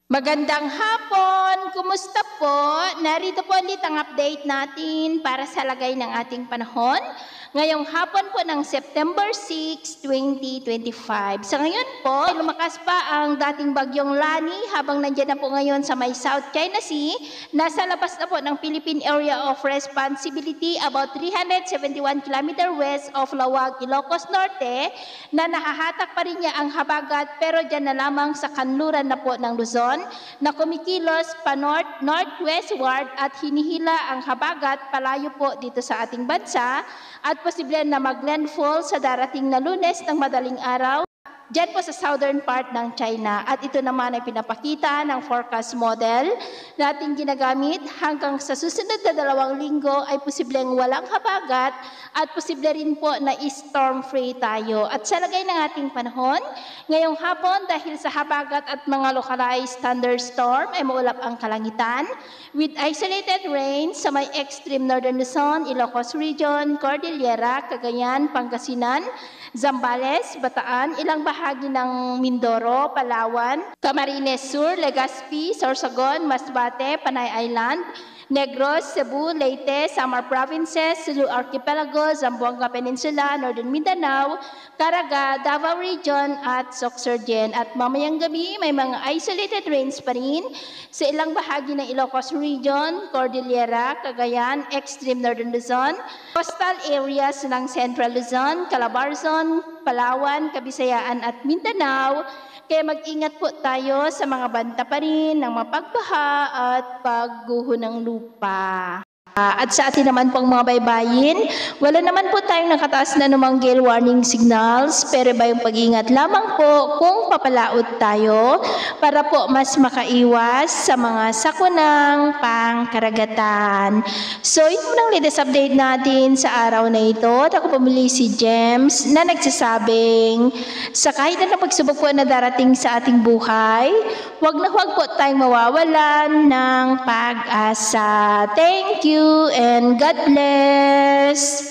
Magandang hapon! Kumusta po? Narito po ulit ang update natin para sa lagay ng ating panahon. Ngayong hapon po ng September 6, 2025. Sa ngayon po, lumakas pa ang dating bagyong Lani habang nandiyan na po ngayon sa may South China Sea. Nasa labas na po ng Philippine Area of Responsibility about 371 km west of Lawag, Ilocos Norte na nahahatak pa rin niya ang habagat pero dyan na lamang sa kanluran na po ng Luzon na kumikilos pa northwestward at hinihila ang habagat palayo po dito sa ating bansa at posible na mag-landfall sa darating na Lunes ng madaling araw dyan po sa southern part ng China. At ito naman ay pinapakita ng forecast model natin ginagamit hanggang sa susunod na 2 linggo ay posibleng walang habagat at posible rin po na storm-free tayo. At sa lagay ng ating panahon, ngayong hapon dahil sa habagat at mga localized thunderstorm ay maulap ang kalangitan with isolated rain sa may extreme northern Luzon, Ilocos Region, Cordillera, Cagayan, Pangasinan, Zambales, Bataan, ilang bahagi ng Mindoro, Palawan, Camarines Sur, Legazpi, Sorsogon, Masbate, Panay Island, Negros, Cebu, Leyte, Samar Provinces, Sulu Archipelago, Zamboanga Peninsula, Northern Mindanao, Caraga, Davao Region at Sorsogon. At mamayang gabi may mga isolated rains pa rin sa ilang bahagi ng Ilocos Region, Cordillera, Cagayan, Extreme Northern Luzon, coastal areas ng Central Luzon, Calabarzon, Palawan, Kabisayaan at Mindanao. Kaya mag-ingat po tayo sa mga banta pa rin ng mapagbaha at pagguho ng lupa. At sa atin naman pong mga baybayin, wala naman po tayong nakataas na namang gale warning signals, pero ba yung pag-ingat lamang po kung papalaot tayo para po mas makaiwas sa mga sakunang pangkaragatan. So ito ang latest update natin sa araw na ito. At ako pumili si James na nagsasabing sa kahit na pagsubok po na darating sa ating buhay, huwag po tayong mawawalan ng pag-asa. Thank you and God bless!